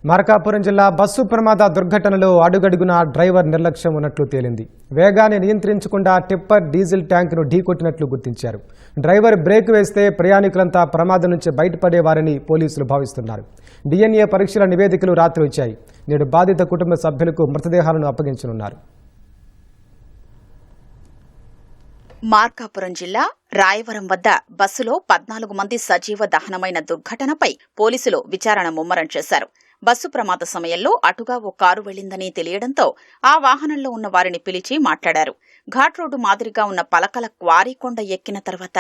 మార్కాపురం జిల్లా బస్సు ప్రమాద దుర్ఘటనలో అడుగడుగున డ్రైవర్ నిర్లక్ష్యం ఉన్నట్లు తేలింది. వేగాన్ని నియంత్రించకుండా టిప్పర్ డీజిల్ ట్యాంకును ఢీకొట్టినట్లు గుర్తించారు. డ్రైవర్ బ్రేక్ వేస్తే ప్రయాణికులంతా ప్రమాదం నుంచి బయటపడేవారని పోలీసులు భావిస్తున్నారు. DNA పరీక్షల నివేదికలు రాత్రి వచ్చాయి. నేడు బాధిత కుటుంబ సభ్యులకు మృతదేహాలను అప్పగించనున్నారు. మార్కాపురం జిల్లా రాయవరం వద్ద బస్సులో 14 మంది సజీవ దహనమైన దుర్ఘటనపై పోలీసులు విచారణ ముమ్మరం చేశారు. బస్సు ప్రమాద సమయంలో అటుగా ఓ కారు వెళ్లిందని తెలియడంతో ఆ వాహనంలో ఉన్న వారిని పిలిచి మాట్లాడారు. ఘాట్ రోడ్డు మాదిరిగా ఉన్న పలకల క్వారీకొండ ఎక్కిన తర్వాత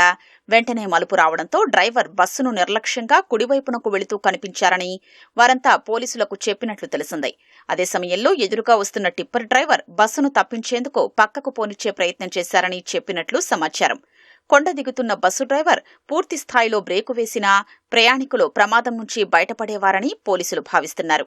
వెంటనే మలుపు రావడంతో డ్రైవర్ బస్సును నిర్లక్ష్యంగా కుడివైపునకు వెళుతూ కనిపించారని వారంతా పోలీసులకు చెప్పినట్లు తెలిసింది. అదే సమయంలో ఎదురుగా వస్తున్న టిప్పర్ డ్రైవర్ బస్సును తప్పించేందుకు పక్కకు పోనిచ్చే ప్రయత్నం చేశారని చెప్పినట్లు సమాచారం. కొండ దిగుతున్న బస్సు డ్రైవర్ పూర్తి స్థాయిలో బ్రేకు వేసినా ప్రయాణికులు ప్రమాదం నుంచి బయటపడేవారని పోలీసులు భావిస్తున్నారు.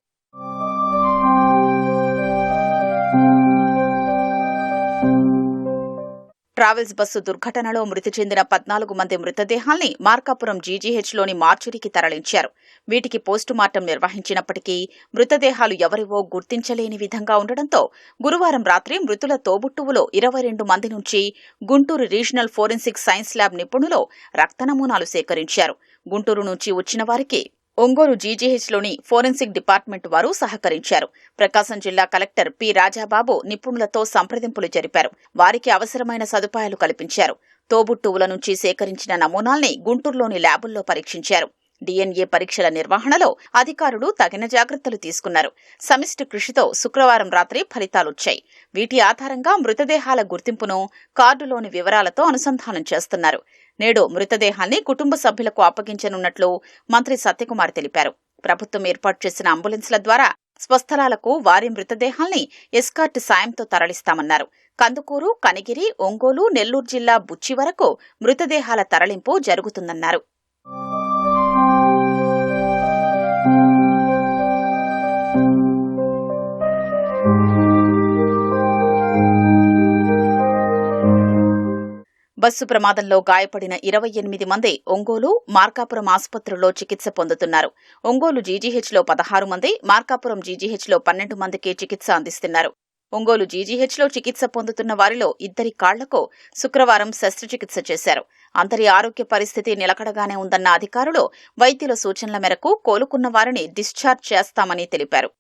ట్రావెల్స్ బస్సు దుర్ఘటనలో మృతి చెందిన 14 మంది మృతదేహాల్ని మార్కాపురం జీజీహెచ్లోని మార్చురీకి తరలించారు. వీటికి పోస్టుమార్టం నిర్వహించినప్పటికీ మృతదేహాలు ఎవరివో గుర్తించలేని విధంగా ఉండడంతో గురువారం రాత్రి మృతుల తోబుట్టువులో 22 మంది నుంచి Guntur regional forensic science lab నిపుణులు రక్త నమూనాలు సేకరించారు. గుంటూరు నుంచి వచ్చిన వారికి ఒంగోలు జీజీహెచ్లోని ఫోరెన్సిక్ డిపార్ట్మెంట్ వారు సహకరించారు. ప్రకాశం జిల్లా కలెక్టర్ పి. రాజాబాబు నిపుణులతో సంప్రదింపులు జరిపారు. వారికి అవసరమైన సదుపాయాలు కల్పించారు. తోబుట్టువుల నుంచి సేకరించిన నమూనాల్ని గుంటూరులోని ల్యాబుల్లో పరీక్షించారు. DNA పరీక్షల నిర్వహణలో అధికారులు తగిన జాగ్రత్తలు తీసుకున్నారు. సమిష్టి కృషితో శుక్రవారం రాత్రి ఫలితాలొచ్చాయి. వీటి ఆధారంగా మృతదేహాల గుర్తింపును కార్డులోని వివరాలతో అనుసంధానం చేస్తున్నారు. నేడు మృతదేహాల్ని కుటుంబ సభ్యులకు అప్పగించనున్నట్లు మంత్రి సత్యకుమార్ తెలిపారు. ప్రభుత్వం ఏర్పాటు చేసిన అంబులెన్స్ల ద్వారా స్వస్థలాలకు వారి మృతదేహాల్ని ఎస్కార్ట్ సాయంతో తరలిస్తామన్నారు. కందుకూరు, కనిగిరి, ఒంగోలు, నెల్లూరు జిల్లా బుచ్చి వరకు మృతదేహాల తరలింపు జరుగుతుందన్నారు. బస్సు ప్రమాదంలో గాయపడిన 28 మంది ఒంగోలు, మార్కాపురం ఆసుపత్రుల్లో చికిత్స పొందుతున్నారు. ఒంగోలు జీజీహెచ్లో 16 మంది, మార్కాపురం జీజీహెచ్లో 12 మందికి చికిత్స అందిస్తున్నారు. ఒంగోలు జీజీహెచ్లో చికిత్స పొందుతున్న వారిలో 2 కాళ్లకు శుక్రవారం శస్త్రచికిత్స చేశారు. అందరి ఆరోగ్య పరిస్థితి నిలకడగానే ఉందన్న అధికారులు వైద్యుల సూచనల మేరకు కోలుకున్న వారిని డిశ్చార్జ్ చేస్తామని తెలిపారు.